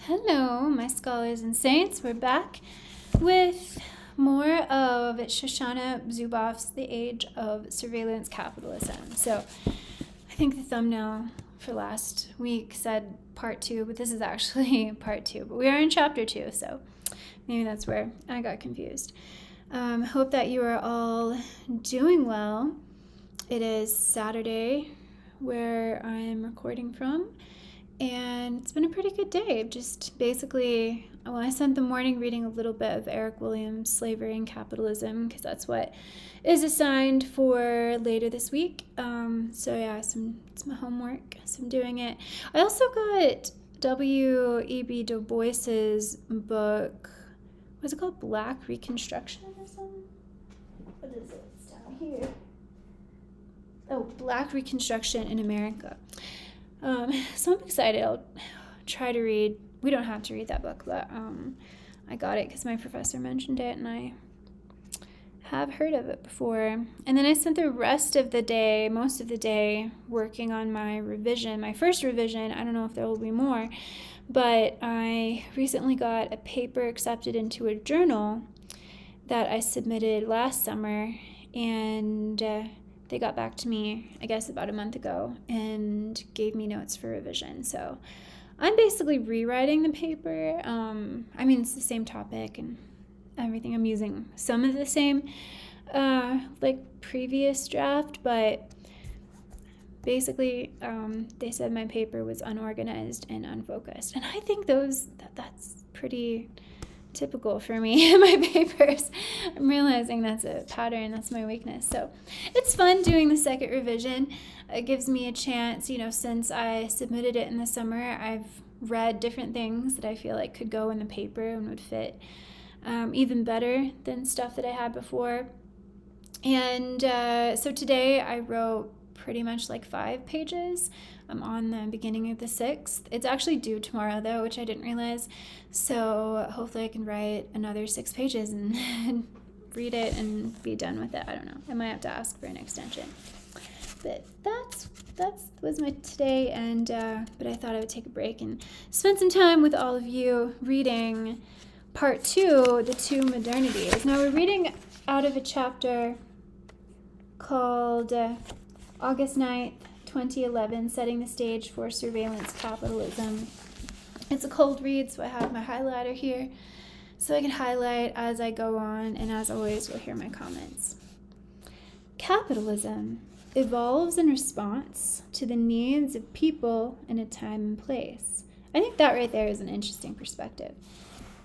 Hello, my scholars and saints. We're back with more of Shoshana Zuboff's The Age of Surveillance Capitalism. So I think the thumbnail for last week said part 2, but this is actually part 2. But we are in chapter 2, so maybe that's where I got confused. Hope that you are all doing well. It is Saturday where I'm recording from. And it's been a pretty good day. Just basically, I spent the morning reading a little bit of Eric Williams' Slavery and Capitalism, because that's what is assigned for later this week. So yeah, it's my homework, so I'm doing it. I also got W.E.B. Du Bois's book. What's it called? Black Reconstruction or something? What is it? It's down here. Oh, Black Reconstruction in America. So I'm excited. I'll try to read. We don't have to read that book, but I got it because my professor mentioned it, and I have heard of it before. And then I spent the rest of the day, most of the day, working on my revision, my first revision. I don't know if there will be more, but I recently got a paper accepted into a journal that I submitted last summer, and they got back to me, I guess, about a month ago and gave me notes for revision. So I'm basically rewriting the paper. It's the same topic and everything. I'm using some of the same, previous draft, but basically they said my paper was unorganized and unfocused. And I think that's pretty typical for me in my papers. I'm realizing that's a pattern. That's my weakness. So it's fun doing the second revision. It gives me a chance, since I submitted it in the summer, I've read different things that I feel like could go in the paper and would fit even better than stuff that I had before. And so today I wrote pretty much 5 pages. I'm on the beginning of the 6th. It's actually due tomorrow, though, which I didn't realize. So hopefully I can write another 6 pages and read it and be done with it. I don't know. I might have to ask for an extension. But that was my today, and but I thought I would take a break and spend some time with all of you reading part 2, the 2 Modernities. Now we're reading out of a chapter called August 9th, 2011, Setting the Stage for Surveillance Capitalism. It's a cold read, so I have my highlighter here so I can highlight as I go on, and as always, you'll hear my comments. Capitalism evolves in response to the needs of people in a time and place. I think that right there is an interesting perspective,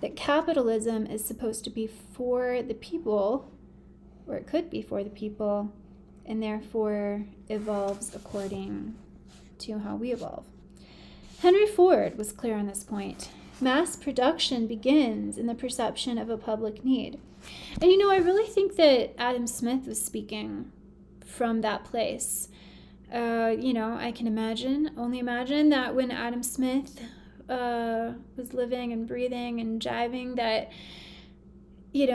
that capitalism is supposed to be for the people, or it could be for the people, and therefore evolves according to how we evolve. Henry Ford was clear on this point. Mass production begins in the perception of a public need. And I really think that Adam Smith was speaking from that place. I can only imagine that when Adam Smith was living and breathing and jiving, that you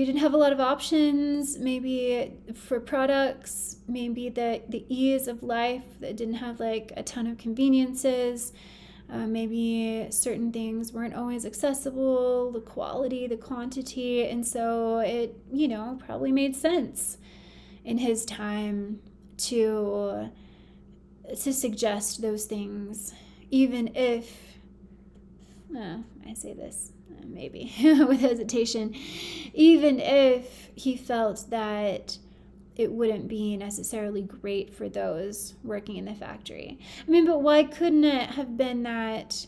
didn't have a lot of options, maybe for products, maybe the ease of life that didn't have a ton of conveniences, maybe certain things weren't always accessible, the quality, the quantity, and so it, probably made sense in his time to suggest those things, even if, I say this, maybe with hesitation, even if he felt that it wouldn't be necessarily great for those working in the factory. But why couldn't it have been that,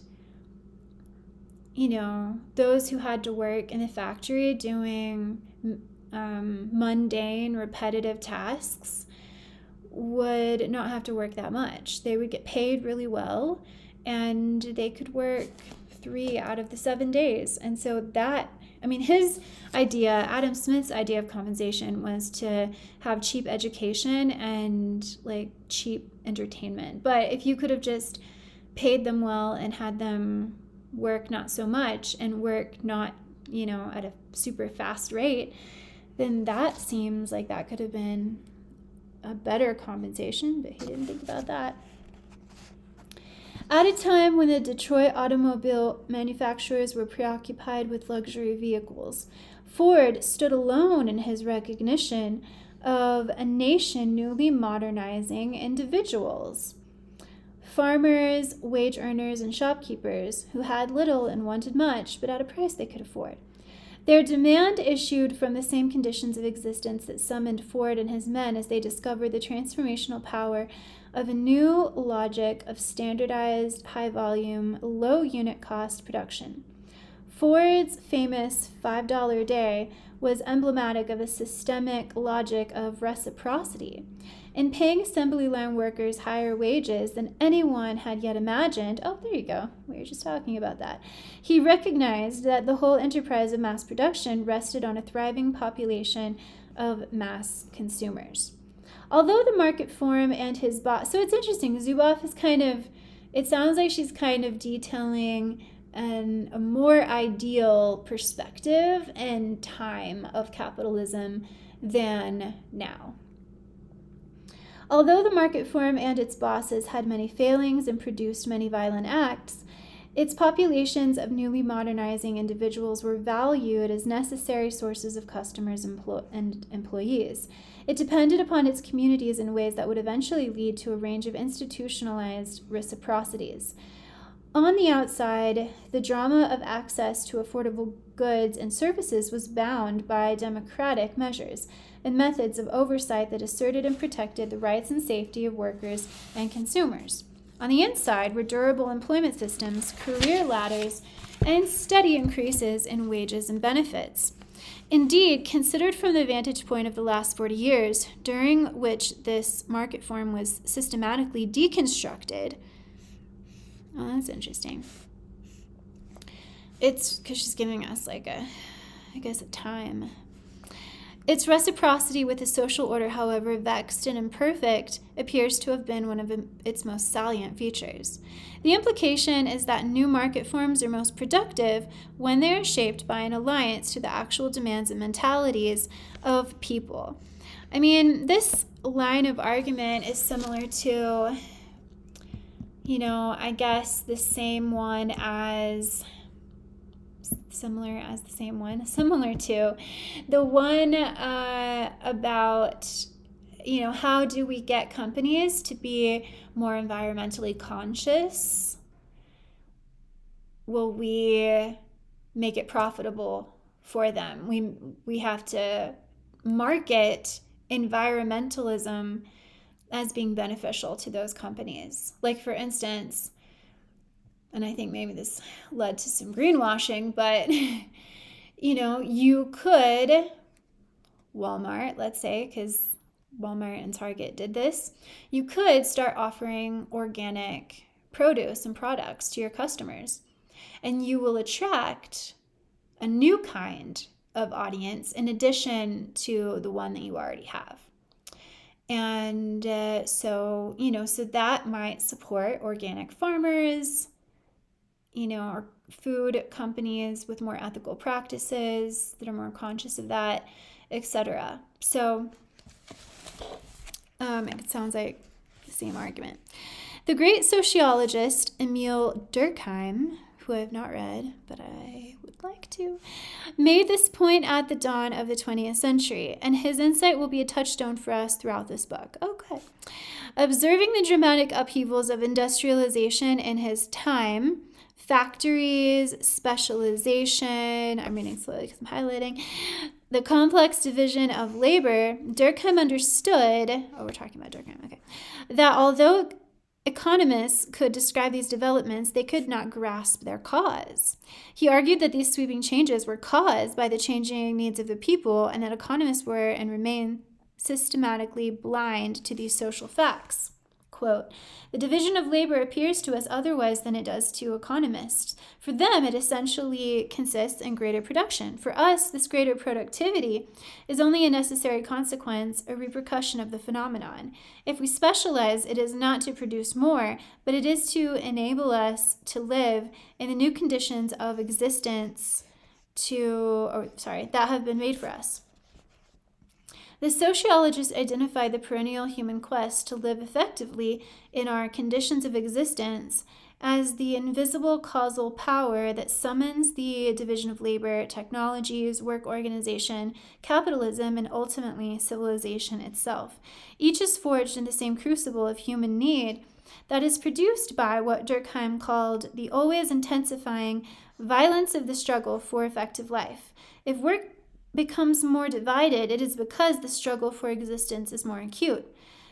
those who had to work in the factory doing mundane, repetitive tasks would not have to work that much? They would get paid really well, and they could work 3 out of the 7 days. And so that, his idea, Adam Smith's idea of compensation, was to have cheap education and cheap entertainment. But if you could have just paid them well and had them work not so much and work not, at a super fast rate, then that seems like that could have been a better compensation, but he didn't think about that. At a time when the Detroit automobile manufacturers were preoccupied with luxury vehicles, Ford stood alone in his recognition of a nation newly modernizing individuals. Farmers, wage earners, and shopkeepers who had little and wanted much, but at a price they could afford. Their demand issued from the same conditions of existence that summoned Ford and his men as they discovered the transformational power of a new logic of standardized, high-volume, low-unit cost production. Ford's famous $5 a day was emblematic of a systemic logic of reciprocity. In paying assembly line workers higher wages than anyone had yet imagined, oh, there you go, we were just talking about that, he recognized that the whole enterprise of mass production rested on a thriving population of mass consumers. Although the market form and his boss, so it's interesting, Zuboff is it sounds like she's kind of detailing a more ideal perspective and time of capitalism than now. Although the market form and its bosses had many failings and produced many violent acts, its populations of newly modernizing individuals were valued as necessary sources of customers and employees. It depended upon its communities in ways that would eventually lead to a range of institutionalized reciprocities. On the outside, the drama of access to affordable goods and services was bound by democratic measures and methods of oversight that asserted and protected the rights and safety of workers and consumers. On the inside were durable employment systems, career ladders, and steady increases in wages and benefits. Indeed, considered from the vantage point of the last 40 years, during which this market form was systematically deconstructed. Oh, that's interesting. It's because she's giving us a time. Its reciprocity with the social order, however vexed and imperfect, appears to have been one of its most salient features. The implication is that new market forms are most productive when they are shaped by an alliance to the actual demands and mentalities of people. I mean, this line of argument is similar to, I guess the same one as... similar to the one about, how do we get companies to be more environmentally conscious? Will we make it profitable for them? We have to market environmentalism as being beneficial to those companies. Like, for instance, and I think maybe this led to some greenwashing, but, you could, Walmart, let's say, because Walmart and Target did this, you could start offering organic produce and products to your customers, and you will attract a new kind of audience in addition to the one that you already have. And so that might support organic farmers, or food companies with more ethical practices that are more conscious of that, etc. So it sounds like the same argument. The great sociologist Emil Durkheim, who I have not read, but I would like to, made this point at the dawn of the 20th century, and his insight will be a touchstone for us throughout this book. Okay. Observing the dramatic upheavals of industrialization in his time, factories, specialization, I'm reading slowly because I'm highlighting, the complex division of labor, Durkheim understood, we're talking about Durkheim, okay, that although economists could describe these developments, they could not grasp their cause. He argued that these sweeping changes were caused by the changing needs of the people, and that economists were and remain systematically blind to these social facts. Quote, the division of labor appears to us otherwise than it does to economists. For them, it essentially consists in greater production. For us, this greater productivity is only a necessary consequence, a repercussion of the phenomenon. If we specialize, it is not to produce more, but it is to enable us to live in the new conditions of existence that have been made for us. The sociologists identify the perennial human quest to live effectively in our conditions of existence as the invisible causal power that summons the division of labor, technologies, work organization, capitalism, and ultimately civilization itself. Each is forged in the same crucible of human need that is produced by what Durkheim called the always intensifying violence of the struggle for effective life. If work becomes more divided, it is because the struggle for existence is more acute.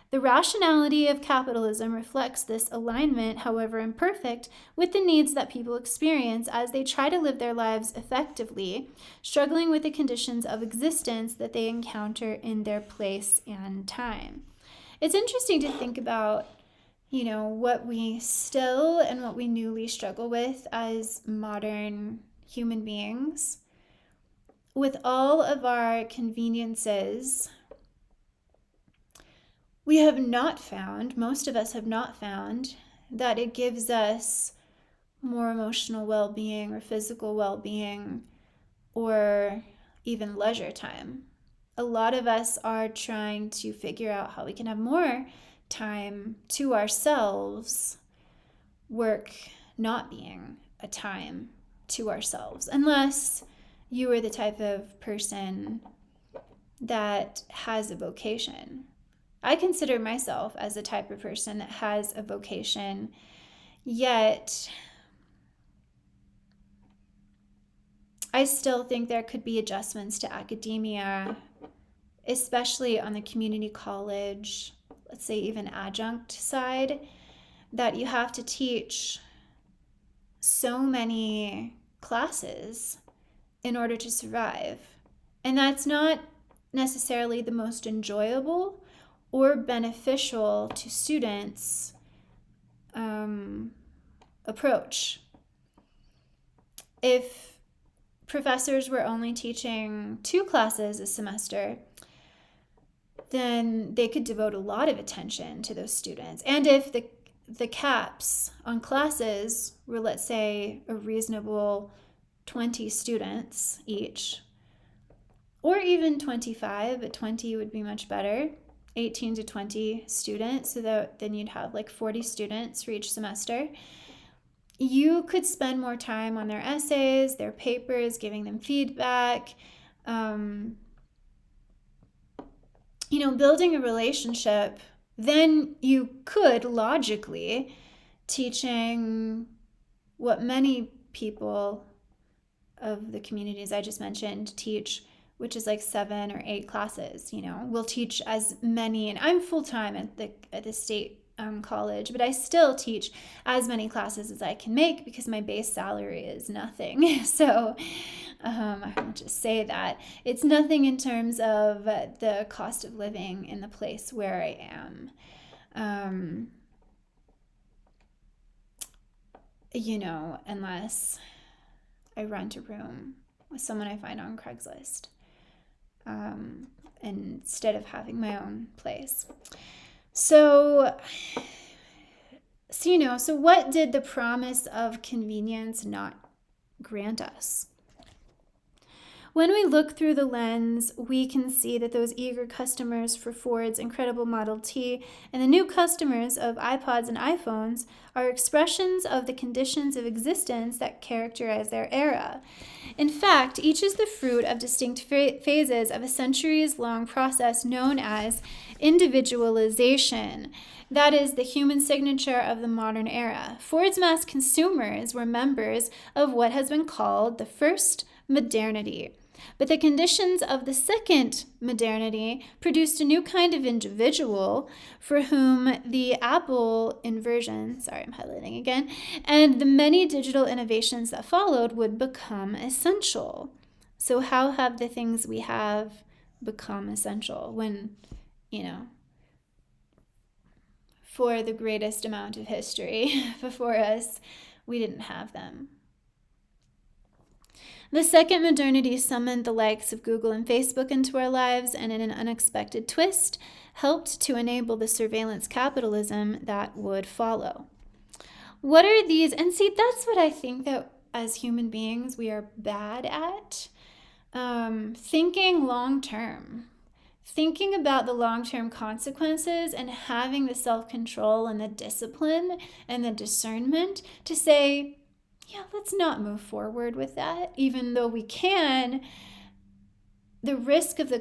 The rationality of capitalism reflects this alignment, however imperfect, with the needs that people experience as they try to live their lives effectively, struggling with the conditions of existence that they encounter in their place and time. It's interesting to think about, what we still and what we newly struggle with as modern human beings. With all of our conveniences, we have not found, most of us have not found, that it gives us more emotional well-being or physical well-being or even leisure time. A lot of us are trying to figure out how we can have more time to ourselves, work not being a time to ourselves, unless you are the type of person that has a vocation. I consider myself as the type of person that has a vocation, yet I still think there could be adjustments to academia, especially on the community college, let's say even adjunct side, that you have to teach so many classes in order to survive. And that's not necessarily the most enjoyable or beneficial to students approach. If professors were only teaching 2 classes a semester, then they could devote a lot of attention to those students. And if the caps on classes were, let's say, a reasonable 20 students each, or even 25, but 20 would be much better, 18 to 20 students, so that then you'd have like 40 students for each semester. You could spend more time on their essays, their papers, giving them feedback, building a relationship. Then you could logically teaching what many people of the communities I just mentioned teach, which is like 7 or 8 classes. We'll teach as many, and I'm full-time at the state college, but I still teach as many classes as I can make because my base salary is nothing. So I'll just say that it's nothing in terms of the cost of living in the place where I am. Unless I rent a room with someone I find on Craigslist, instead of having my own place. So what did the promise of convenience not grant us? When we look through the lens, we can see that those eager customers for Ford's incredible Model T and the new customers of iPods and iPhones are expressions of the conditions of existence that characterize their era. In fact, each is the fruit of distinct phases of a centuries-long process known as individualization. That is the human signature of the modern era. Ford's mass consumers were members of what has been called the first modernity. But the conditions of the second modernity produced a new kind of individual for whom the Apple inversion, I'm highlighting again, and the many digital innovations that followed would become essential. So how have the things we have become essential when, for the greatest amount of history before us, we didn't have them? The second modernity summoned the likes of Google and Facebook into our lives, and in an unexpected twist, helped to enable the surveillance capitalism that would follow. What are these? And see, that's what I think that as human beings we are bad at. Thinking long term, thinking about the long-term consequences and having the self-control and the discipline and the discernment to say, yeah, let's not move forward with that, even though we can. The risk of the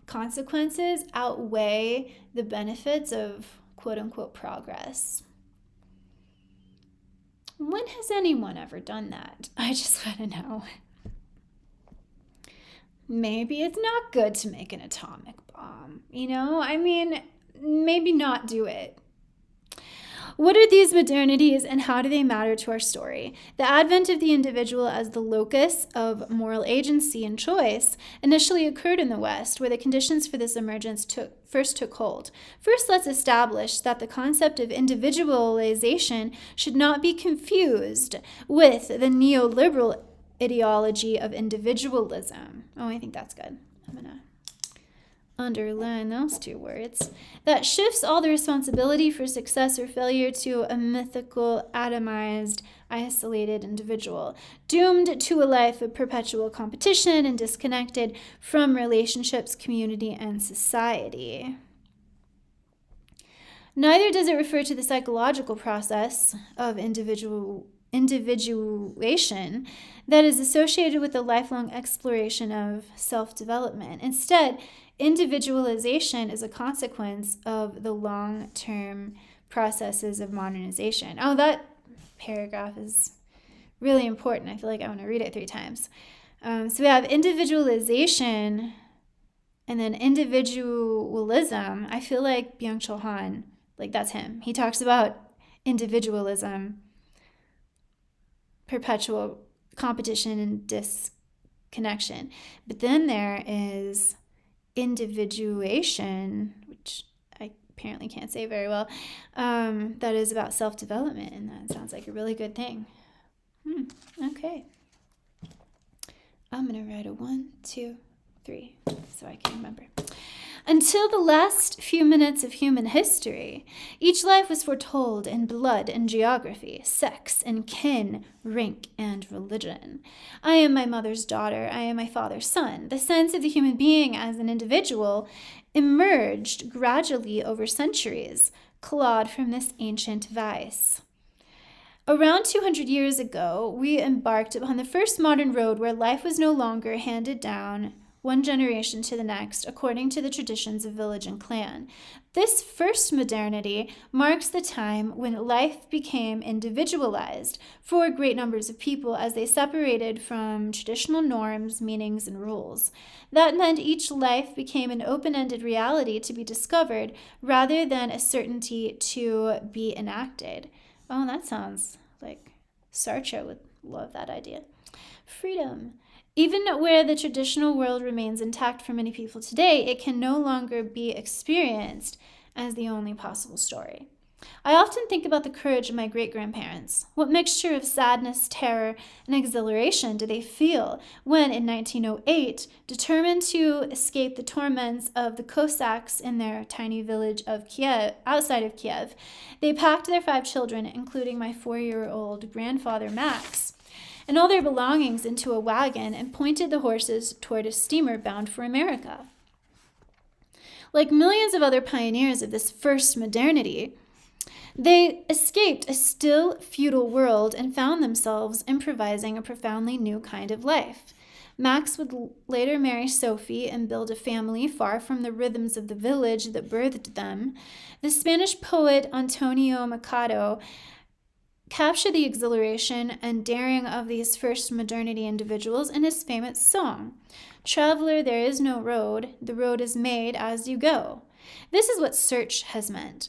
consequences outweigh the benefits of quote-unquote progress. When has anyone ever done that? I just want to know. Maybe it's not good to make an atomic bomb, maybe not do it. What are these modernities and how do they matter to our story? The advent of the individual as the locus of moral agency and choice initially occurred in the West, where the conditions for this emergence first took hold. First, let's establish that the concept of individualization should not be confused with the neoliberal ideology of individualism. Oh, I think that's good. I'm going to underline those two words. That shifts all the responsibility for success or failure to a mythical, atomized, isolated individual, doomed to a life of perpetual competition and disconnected from relationships, community, and society. Neither does it refer to the psychological process of individuation that is associated with the lifelong exploration of self-development. Instead, individualization is a consequence of the long-term processes of modernization. Oh, that paragraph is really important. I feel like I want to read it 3 times. So we have individualization and then individualism. I feel like Byung-Chul Han, like that's him. He talks about individualism, perpetual competition and disconnection. But then there is individuation, which I apparently can't say very well, that is about self-development, and that sounds like a really good thing. Okay. I'm going to write a 1, 2, 3 so I can remember. Until the last few minutes of human history, each life was foretold in blood and geography, sex and kin, rank and religion. I am my mother's daughter. I am my father's son. The sense of the human being as an individual emerged gradually over centuries, clawed from this ancient vice. Around 200 years ago, we embarked upon the first modern road where life was no longer handed down one generation to the next, according to the traditions of village and clan. This first modernity marks the time when life became individualized for great numbers of people as they separated from traditional norms, meanings, and rules. That meant each life became an open-ended reality to be discovered rather than a certainty to be enacted. Oh, that sounds like Sartre would love that idea. Freedom. Even where the traditional world remains intact for many people today, it can no longer be experienced as the only possible story. I often think about the courage of my great-grandparents. What mixture of sadness, terror, and exhilaration did they feel when, in 1908, determined to escape the torments of the Cossacks in their tiny village of Kiev, outside of Kiev, they packed their 5 children, including my 4-year-old grandfather, Max, and all their belongings into a wagon and pointed the horses toward a steamer bound for America. Like millions of other pioneers of this first modernity, they escaped a still feudal world and found themselves improvising a profoundly new kind of life. Max would later marry Sophie and build a family far from the rhythms of the village that birthed them. The Spanish poet Antonio Machado captured the exhilaration and daring of these first modernity individuals in his famous song, "Traveler, there is no road, the road is made as you go." This is what search has meant.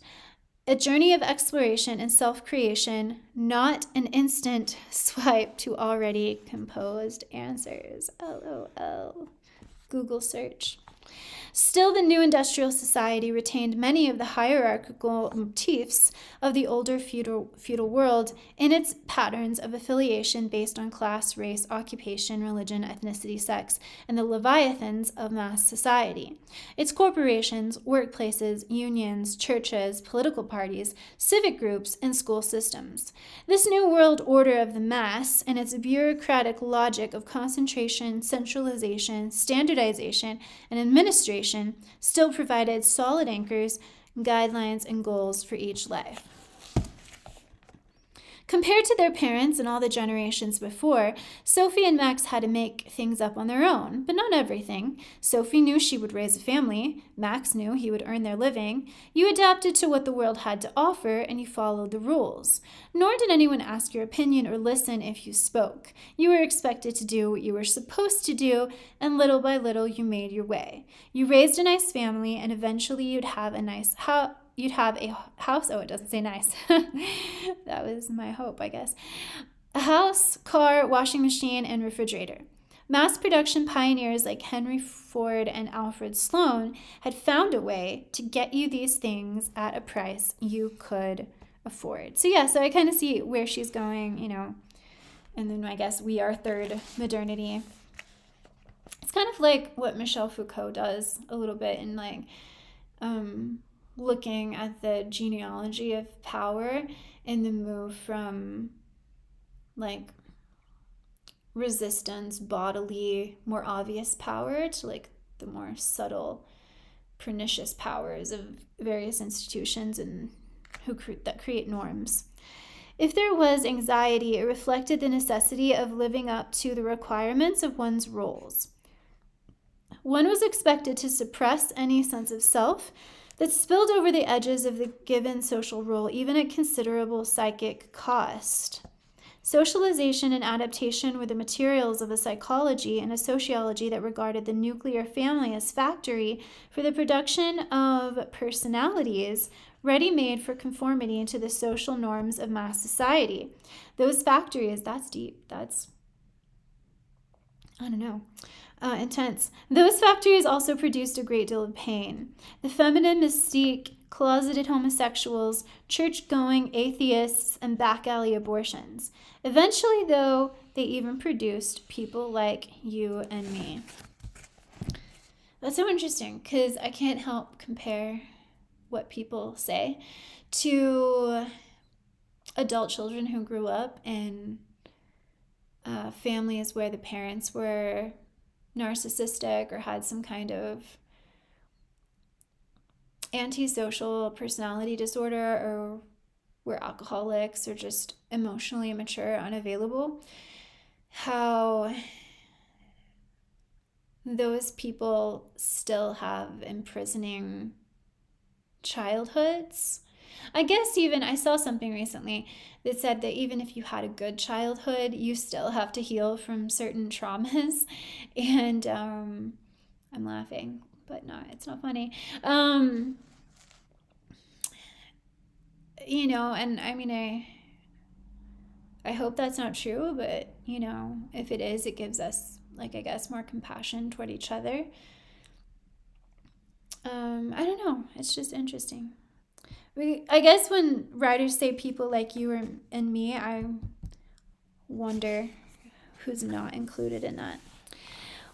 A journey of exploration and self-creation, not an instant swipe to already composed answers. LOL. Google search. Still, the new industrial society retained many of the hierarchical motifs of the older feudal world in its patterns of affiliation based on class, race, occupation, religion, ethnicity, sex, and the leviathans of mass society. Its corporations, workplaces, unions, churches, political parties, civic groups, and school systems. This new world order of the mass and its bureaucratic logic of concentration, centralization, standardization, and administration still provided solid anchors, guidelines, and goals for each life. Compared to their parents and all the generations before, Sophie and Max had to make things up on their own, but not everything. Sophie knew she would raise a family. Max knew he would earn their living. You adapted to what the world had to offer, and you followed the rules. Nor did anyone ask your opinion or listen if you spoke. You were expected to do what you were supposed to do, and little by little you made your way. You raised a nice family, and eventually you'd have a nice house. You'd have a house. Oh, it doesn't say nice. That was my hope, I guess. A house, car, washing machine, and refrigerator. Mass production pioneers like Henry Ford and Alfred Sloan had found a way to get you these things at a price you could afford. So I kind of see where she's going, and then I guess we are third modernity. It's kind of like what Michel Foucault does a little bit in looking at the genealogy of power and the move from resistance, bodily, more obvious power to the more subtle, pernicious powers of various institutions and that create norms. If there was anxiety, it reflected the necessity of living up to the requirements of one's roles. One was expected to suppress any sense of self that spilled over the edges of the given social role, even at considerable psychic cost. Socialization and adaptation were the materials of a psychology and a sociology that regarded the nuclear family as factory for the production of personalities ready-made for conformity into the social norms of mass society. Those factories, that's deep, intense. Those factories also produced a great deal of pain. The feminine mystique, closeted homosexuals, church-going atheists, and back-alley abortions. Eventually, though, they even produced people like you and me. That's so interesting, because I can't help compare what people say to adult children who grew up in families where the parents were narcissistic or had some kind of antisocial personality disorder or were alcoholics or just emotionally immature, unavailable, how those people still have imprisoning childhoods. I guess even I saw something recently that said that even if you had a good childhood, you still have to heal from certain traumas. And I'm laughing, but no, it's not funny. And I mean, I hope that's not true, but if it is, it gives us I guess more compassion toward each other. I don't know. It's just interesting. I guess when writers say people like you and me, I wonder who's not included in that.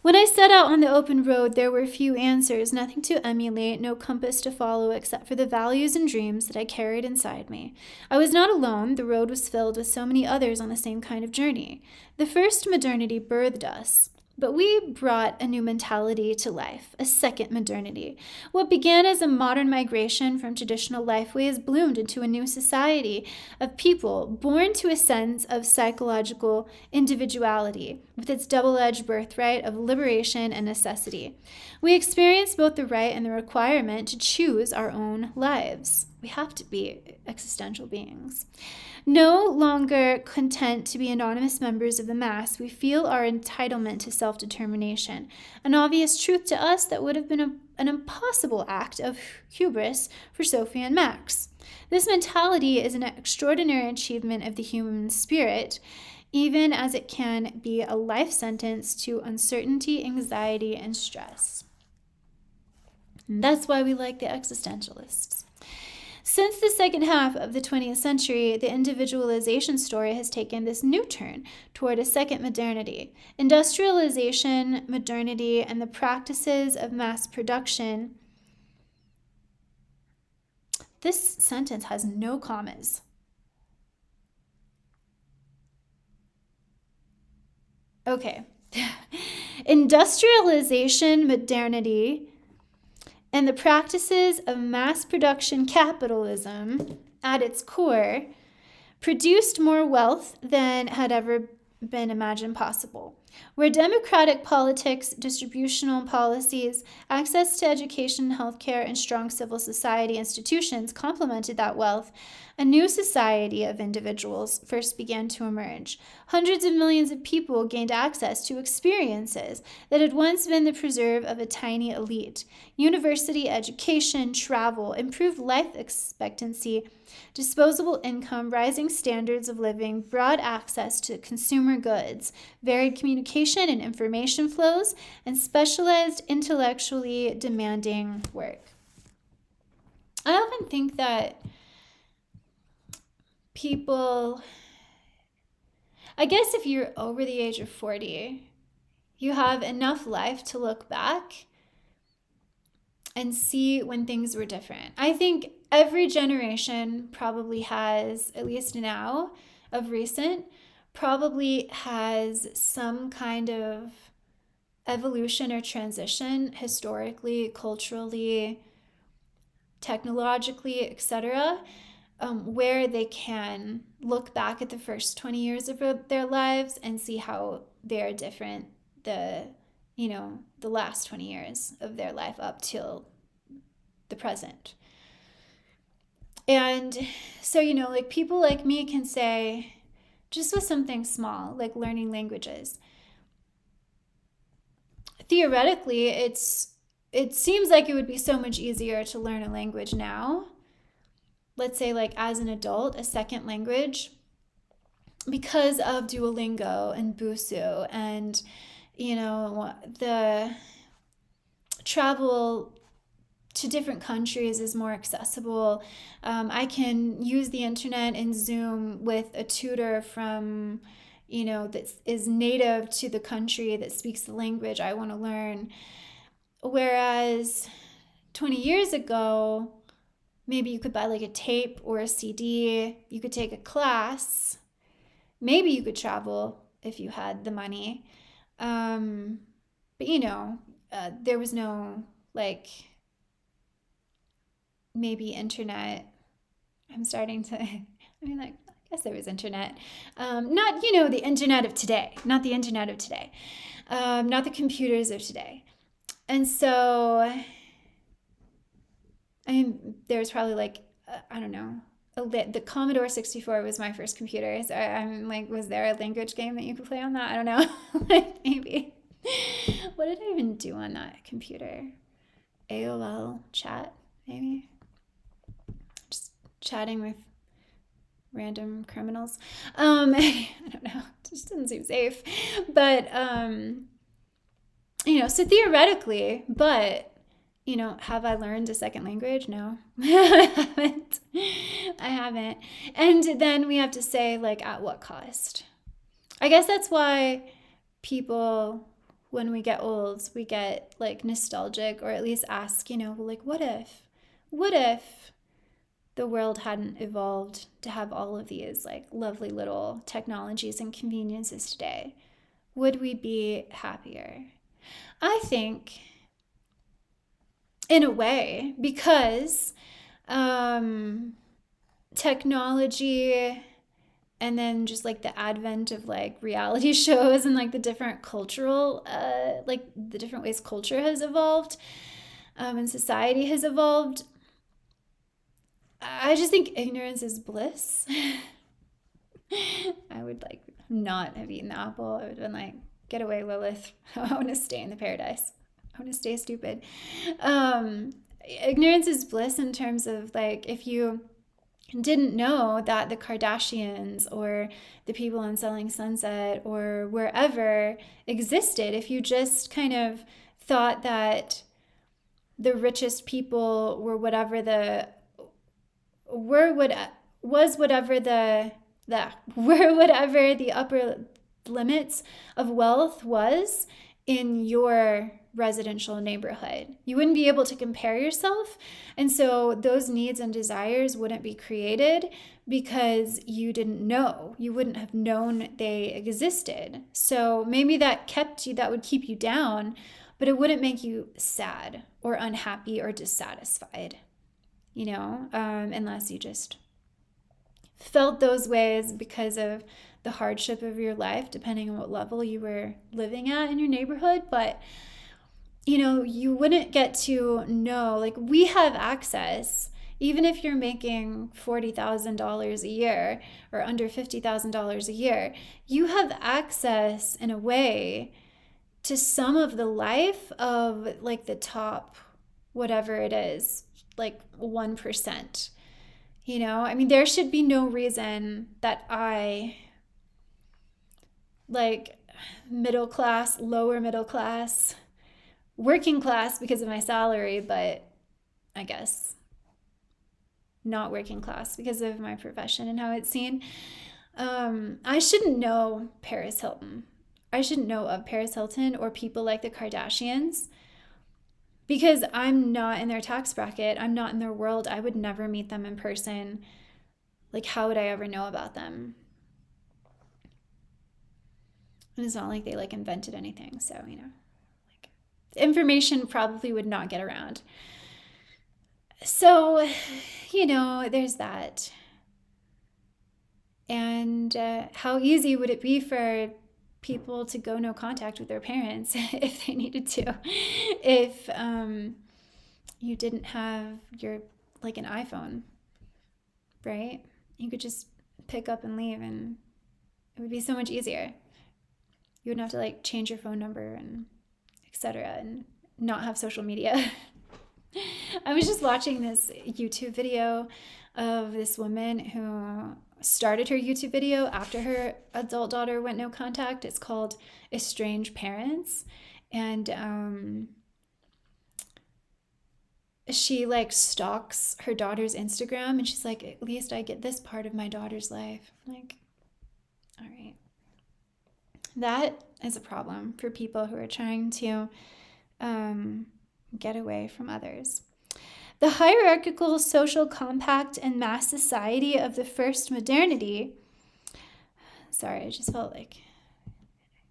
When I set out on the open road, there were few answers, nothing to emulate, no compass to follow except for the values and dreams that I carried inside me. I was not alone. The road was filled with so many others on the same kind of journey. The first modernity birthed us. But we brought a new mentality to life, a second modernity. What began as a modern migration from traditional lifeways bloomed into a new society of people born to a sense of psychological individuality with its double-edged birthright of liberation and necessity. We experienced both the right and the requirement to choose our own lives. We have to be existential beings. No longer content to be anonymous members of the mass, we feel our entitlement to self-determination, an obvious truth to us that would have been an impossible act of hubris for Sophie and Max. This mentality is an extraordinary achievement of the human spirit, even as it can be a life sentence to uncertainty, anxiety, and stress. And that's why we like the existentialists. Since the second half of the 20th century, the individualization story has taken this new turn toward a second modernity. Industrialization, modernity, and the practices of mass production. This sentence has no commas. Okay. Industrialization, modernity, and the practices of mass production capitalism at its core produced more wealth than had ever been imagined possible. Where democratic politics, distributional policies, access to education, healthcare, and strong civil society institutions complemented that wealth, a new society of individuals first began to emerge. Hundreds of millions of people gained access to experiences that had once been the preserve of a tiny elite. University education, travel, improved life expectancy, disposable income, rising standards of living, broad access to consumer goods, varied communication and information flows, and specialized, intellectually demanding work. I often think that people, I guess if you're over the age of 40, you have enough life to look back and see when things were different. I think every generation probably has, at least now, of recent, probably has some kind of evolution or transition historically, culturally, technologically, etc., where they can look back at the first 20 years of their lives and see how they're different the last 20 years of their life up till the present. And so, like people like me can say, just with something small, like learning languages, theoretically, it seems like it would be so much easier to learn a language now. Let's say like as an adult, a second language, because of Duolingo and Busuu and, the travel to different countries is more accessible. I can use the internet and Zoom with a tutor from, that is native to the country that speaks the language I want to learn. Whereas 20 years ago, maybe you could buy like a tape or a CD, you could take a class, maybe you could travel if you had the money. But there was no maybe internet. I guess there was internet. Not, the internet of today, not the internet of today, not the computers of today. And so, there was probably the Commodore 64 was my first computer. So I'm like, was there a language game that you could play on that? I don't know. Maybe. What did I even do on that computer? AOL chat, maybe? Just chatting with random criminals. I don't know. It just doesn't seem safe. But, so theoretically, but, have I learned a second language? No, I haven't. And then we have to say, at what cost? I guess that's why people, when we get old, we get, nostalgic, or at least ask, what if the world hadn't evolved to have all of these, lovely little technologies and conveniences today? Would we be happier? I think, in a way, because technology and then just the advent of reality shows and the different cultural the different ways culture has evolved and society has evolved, I just think ignorance is bliss. I would not have eaten the apple. I would have been get away, Lilith. I want to stay in the paradise. I want to stay stupid. Ignorance is bliss in terms of if you didn't know that the Kardashians or the people on Selling Sunset or wherever existed, if you just kind of thought that the richest people were whatever the upper limits of wealth was in your residential neighborhood. You wouldn't be able to compare yourself. And so those needs and desires wouldn't be created because you didn't know. You wouldn't have known they existed. So maybe that would keep you down. but it wouldn't make you sad or unhappy or dissatisfied, unless you just felt those ways because of the hardship of your life, depending on what level you were living at in your neighborhood. But, you wouldn't get to know, like, we have access, even if you're making $40,000 a year or under $50,000 a year, you have access in a way to some of the life of like the top, whatever it is, like 1%. There should be no reason that I, like, middle class, lower middle class, working class because of my salary, but I guess not working class because of my profession and how it's seen. I shouldn't know Paris Hilton. I shouldn't know of Paris Hilton or people like the Kardashians because I'm not in their tax bracket. I'm not in their world. I would never meet them in person. Like, how would I ever know about them? And it's not like they, like, invented anything. So, like, information probably would not get around. So, there's that. And how easy would it be for people to go no contact with their parents if they needed to, if you didn't have your, like, an iPhone, right? You could just pick up and leave, and it would be so much easier. You wouldn't have to, like, change your phone number and etc. and not have social media. I was just watching this YouTube video of this woman who started her YouTube video after her adult daughter went no contact. It's called Estranged Parents. And she, like, stalks her daughter's Instagram, and she's like, at least I get this part of my daughter's life. Like, all right. That is a problem for people who are trying to get away from others. The hierarchical social compact and mass society of the first modernity. Sorry, I just felt like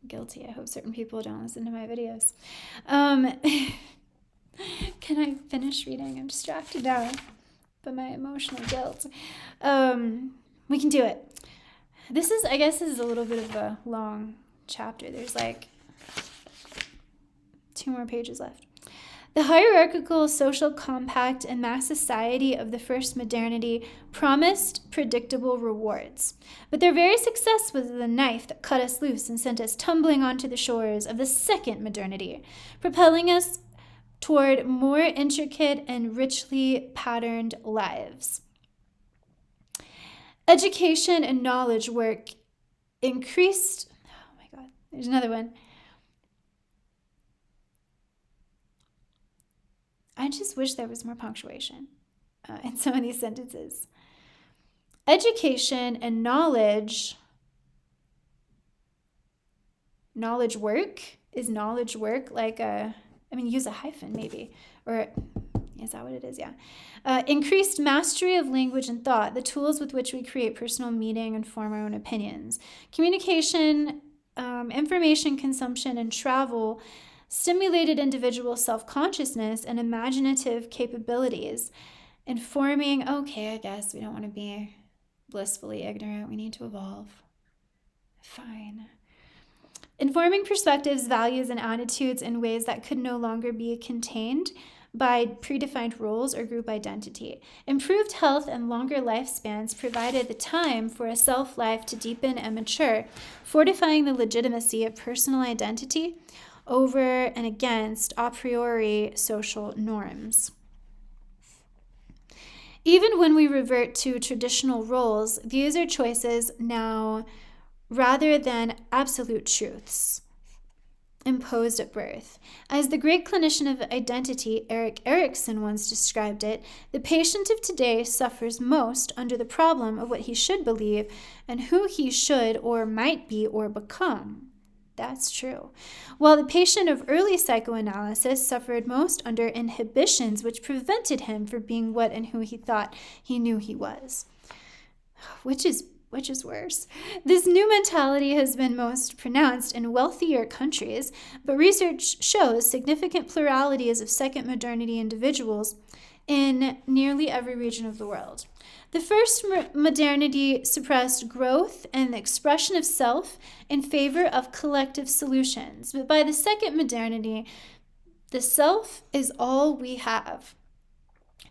guilty. I hope certain people don't listen to my videos. Can I finish reading? I'm distracted now by my emotional guilt. We can do it. This is a little bit of a long chapter. There's like 2 more pages left. The hierarchical social compact and mass society of the first modernity promised predictable rewards, but their very success was the knife that cut us loose and sent us tumbling onto the shores of the second modernity, propelling us toward more intricate and richly patterned lives. Education and knowledge work increased. Oh my God, there's another one. I just wish there was more punctuation in some of these sentences. Education and knowledge work? Is knowledge work like use a hyphen maybe. Or is that what it is? Yeah. Increased mastery of language and thought, the tools with which we create personal meaning and form our own opinions. Communication, information consumption, and travel stimulated individual self-consciousness and imaginative capabilities, informing, okay, I guess we don't want to be blissfully ignorant. We need to evolve. Fine. Informing perspectives, values, and attitudes in ways that could no longer be contained by predefined rules or group identity. Improved health and longer lifespans provided the time for a self-life to deepen and mature, fortifying the legitimacy of personal identity over and against a priori social norms. Even when we revert to traditional roles, these are choices now rather than absolute truths imposed at birth. As the great clinician of identity, Erik Erikson, once described it, the patient of today suffers most under the problem of what he should believe and who he should or might be or become. That's true. While the patient of early psychoanalysis suffered most under inhibitions which prevented him from being what and who he thought he knew he was. Which is which is worse. This new mentality has been most pronounced in wealthier countries, but research shows significant pluralities of second modernity individuals in nearly every region of the world. The first modernity suppressed growth and the expression of self in favor of collective solutions. But by the second modernity, the self is all we have.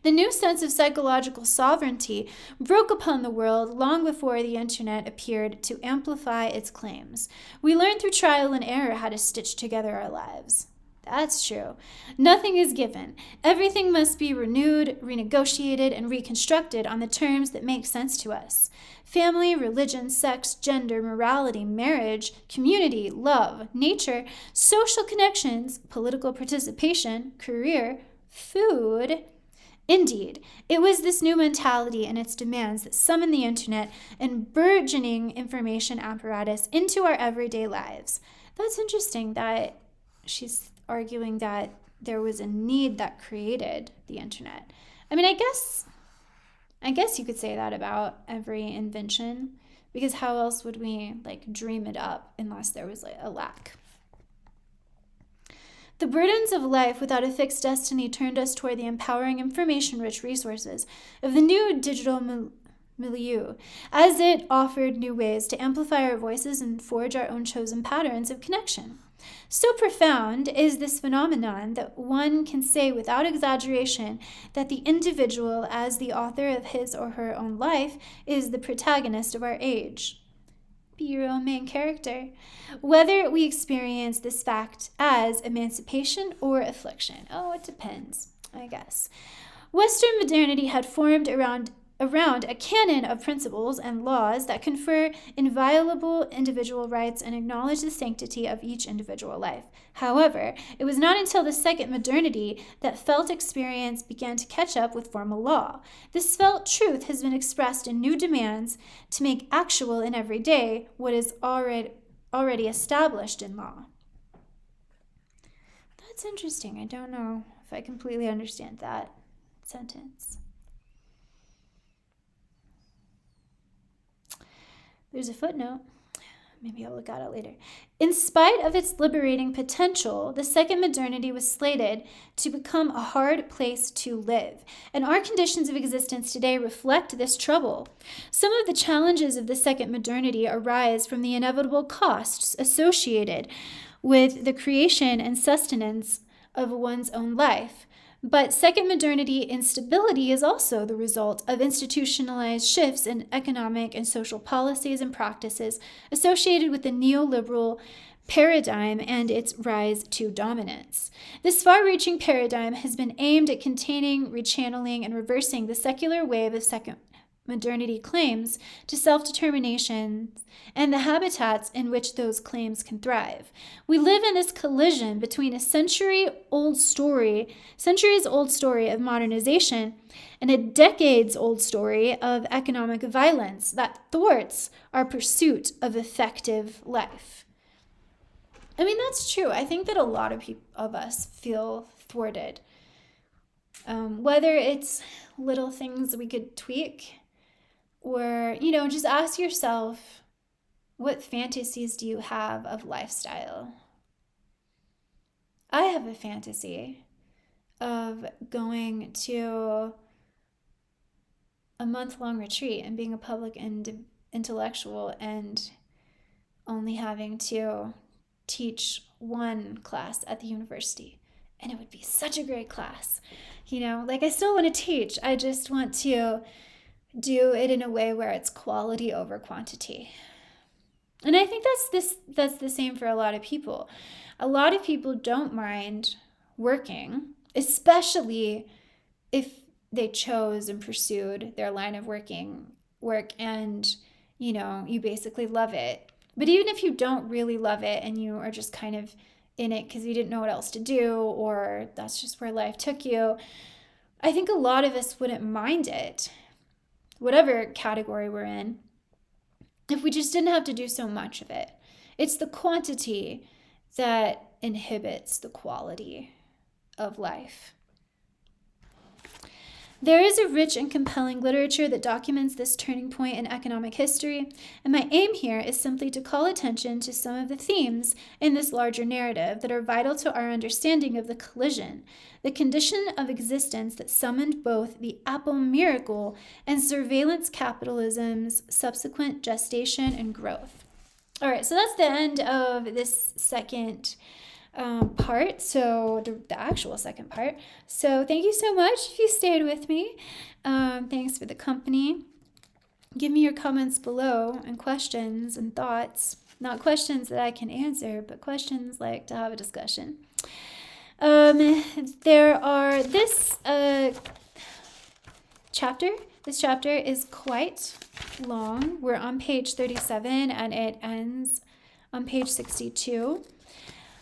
The new sense of psychological sovereignty broke upon the world long before the internet appeared to amplify its claims. We learned through trial and error how to stitch together our lives. That's true. Nothing is given. Everything must be renewed, renegotiated, and reconstructed on the terms that make sense to us. Family, religion, sex, gender, morality, marriage, community, love, nature, social connections, political participation, career, food. Indeed, it was this new mentality and its demands that summoned the internet and burgeoning information apparatus into our everyday lives. That's interesting that she's arguing that there was a need that created the internet. I mean, I guess you could say that about every invention, because how else would we dream it up unless there was a lack? The burdens of life without a fixed destiny turned us toward the empowering information-rich resources of the new digital milieu, as it offered new ways to amplify our voices and forge our own chosen patterns of connection. So profound is this phenomenon that one can say without exaggeration that the individual, as the author of his or her own life, is the protagonist of our age. Be your own main character. Whether we experience this fact as emancipation or affliction. Oh, it depends, I guess. Western modernity had formed around a canon of principles and laws that confer inviolable individual rights and acknowledge the sanctity of each individual life. However, it was not until the second modernity that felt experience began to catch up with formal law. This felt truth has been expressed in new demands to make actual and everyday what is already established in law. That's interesting. I don't know if I completely understand that sentence. There's a footnote. Maybe I'll look at it later. In spite of its liberating potential, the second modernity was slated to become a hard place to live, and our conditions of existence today reflect this trouble. Some of the challenges of the second modernity arise from the inevitable costs associated with the creation and sustenance of one's own life. But second modernity instability is also the result of institutionalized shifts in economic and social policies and practices associated with the neoliberal paradigm and its rise to dominance. This far-reaching paradigm has been aimed at containing, rechanneling, and reversing the secular wave of second modernity claims to self-determination and the habitats in which those claims can thrive. We live in this collision between a centuries-old story of modernization and a decades-old story of economic violence that thwarts our pursuit of effective life. I mean, that's true. I think that a lot of us feel thwarted. Whether it's little things we could tweak, or, just ask yourself, what fantasies do you have of lifestyle? I have a fantasy of going to a month-long retreat and being a public intellectual and only having to teach one class at the university. And it would be such a great class. I still want to teach. I just want to do it in a way where it's quality over quantity. And I think that's the same for a lot of people. A lot of people don't mind working, especially if they chose and pursued their line of work and, you basically love it. But even if you don't really love it and you are just kind of in it because you didn't know what else to do, or that's just where life took you, I think a lot of us wouldn't mind it, whatever category we're in, if we just didn't have to do so much of it. It's the quantity that inhibits the quality of life. There is a rich and compelling literature that documents this turning point in economic history, and my aim here is simply to call attention to some of the themes in this larger narrative that are vital to our understanding of the collision, the condition of existence that summoned both the Apple miracle and surveillance capitalism's subsequent gestation and growth. All right, so that's the end of this second part, so the actual second part. So thank you so much if you stayed with me. Thanks for the company. Give me your comments below and questions and thoughts. Not questions that I can answer, but questions like to have a discussion. There are this chapter. This chapter is quite long. We're on page 37 and it ends on page 62.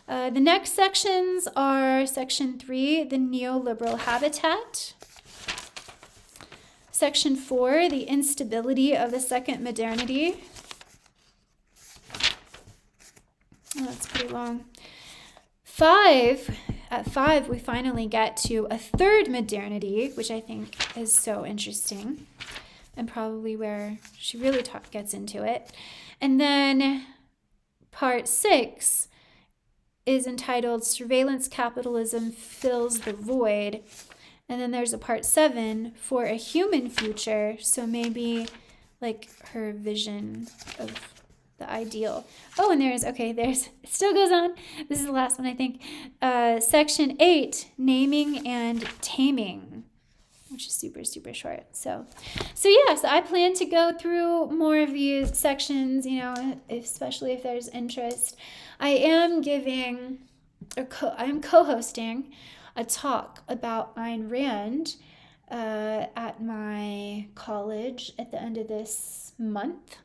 The next sections are section 3, the neoliberal habitat. Section 4, the instability of the second modernity. Oh, that's pretty long. At 5, we finally get to a third modernity, which I think is so interesting and probably where she really gets into it. And then part 6 is entitled Surveillance Capitalism Fills the Void. And then there's a part 7 for a human future. So maybe like her vision of the ideal. Oh, and it still goes on. This is the last one, I think. Section 8, naming and taming, which is super, super short. So I plan to go through more of these sections, especially if there's interest. I am co-hosting a talk about Ayn Rand at my college at the end of this month.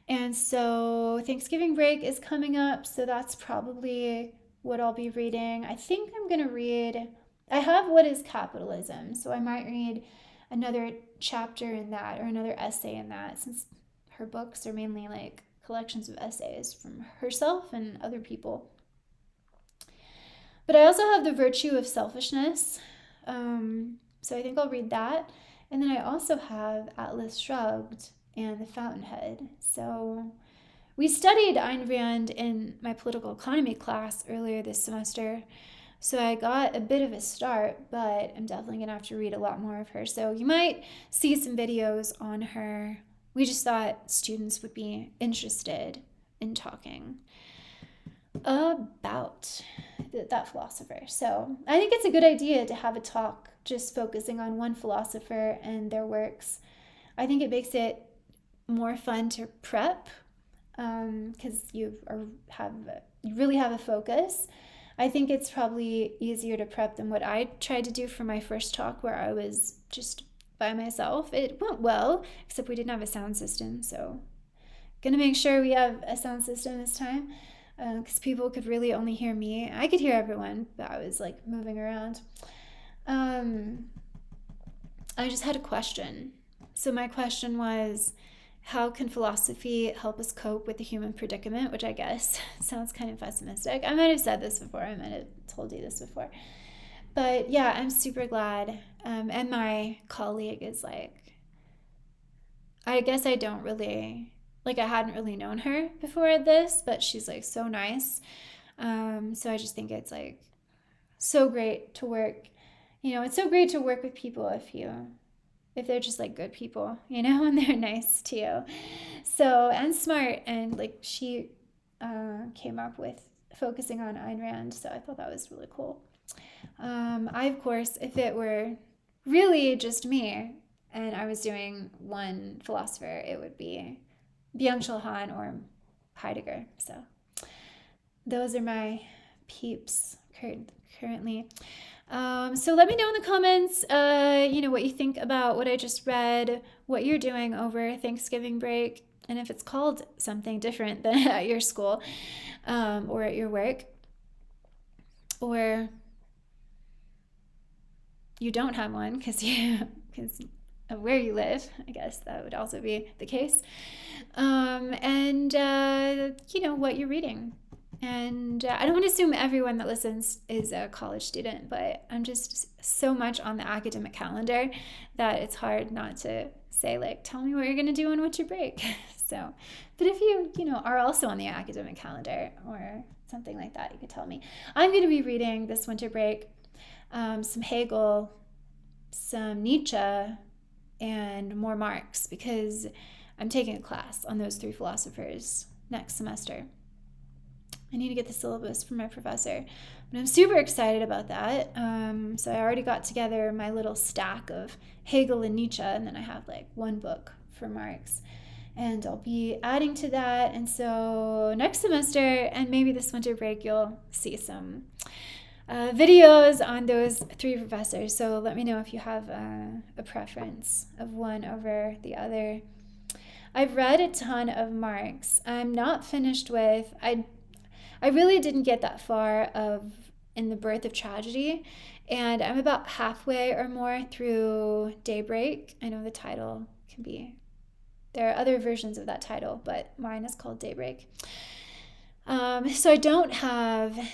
And so Thanksgiving break is coming up, so that's probably what I'll be reading. I think I'm going to read, I have What is Capitalism, so I might read another chapter in that or another essay in that, since her books are mainly like collections of essays from herself and other people. But I also have The Virtue of Selfishness, so I think I'll read that. And then I also have Atlas Shrugged and The Fountainhead. So we studied Ayn Rand in my political economy class earlier this semester, so I got a bit of a start, but I'm definitely going to have to read a lot more of her. So you might see some videos on her. We just thought students would be interested in talking about that philosopher. So I think it's a good idea to have a talk just focusing on one philosopher and their works. I think it makes it more fun to prep because you really have a focus. I think it's probably easier to prep than what I tried to do for my first talk, where I was just by myself. It went well, except we didn't have a sound system, so gonna make sure we have a sound system this time, because people could really only hear me. I could hear everyone, but I was like moving around. I just had a question. So my question was, how can philosophy help us cope with the human predicament? Which I guess sounds kind of pessimistic. I might have said this before. I might have told you this before. But yeah, I'm super glad. And my colleague is like, I guess I don't really, like I hadn't really known her before this, but she's like so nice. So I just think it's like so great to work. It's so great to work with people if they're just like good people, and they're nice to you. So, and smart. And like she came up with focusing on Ayn Rand. So I thought that was really cool. I, of course, if it were really just me and I was doing one philosopher, it would be Byung-Chul Han or Heidegger. So those are my peeps currently. So let me know in the comments, what you think about what I just read, what you're doing over Thanksgiving break, and if it's called something different than at your school, or at your work, or you don't have one because of where you live. I guess that would also be the case. And what you're reading And I don't assume everyone that listens is a college student, but I'm just so much on the academic calendar that it's hard not to say, like, tell me what you're going to do on winter break. So, but if you are also on the academic calendar or something like that, you could tell me. I'm going to be reading this winter break some Hegel, some Nietzsche, and more Marx, because I'm taking a class on those 3 philosophers next semester. I need to get the syllabus from my professor, but I'm super excited about that. So I already got together my little stack of Hegel and Nietzsche, and then I have like 1 book for Marx, and I'll be adding to that. And so next semester, and maybe this winter break, you'll see some videos on those 3 professors. So let me know if you have a preference of one over the other. I've read a ton of Marx. I'm not finished with, I really didn't get that far in The Birth of Tragedy, and I'm about halfway or more through Daybreak. I know the title can be, there are other versions of that title, but mine is called Daybreak. So I don't have, I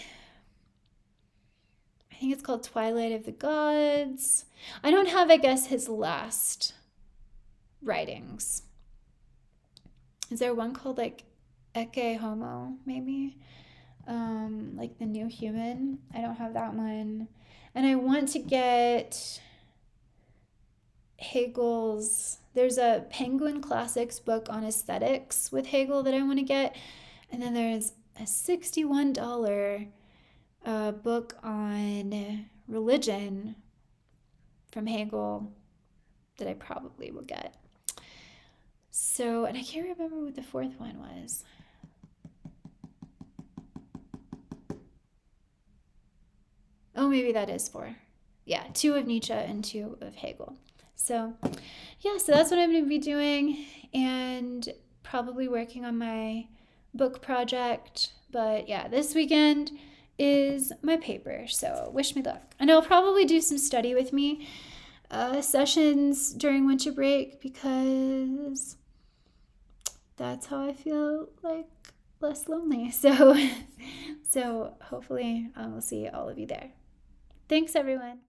think it's called Twilight of the Gods. I don't have, I guess, his last writings. Is there one called like Ecce Homo, maybe? Like The New Human. I don't have that one. And I want to get Hegel's, there's a Penguin Classics book on aesthetics with Hegel that I want to get. And then there's a $61 book on religion from Hegel that I probably will get. So, and I can't remember what the 4th one was. Oh, maybe that is 4. Yeah, 2 of Nietzsche and 2 of Hegel. So, yeah, so that's what I'm going to be doing, and probably working on my book project. But yeah, this weekend is my paper, so wish me luck. And I'll probably do some study with me sessions during winter break, because that's how I feel like less lonely. So hopefully we'll see all of you there. Thanks, everyone.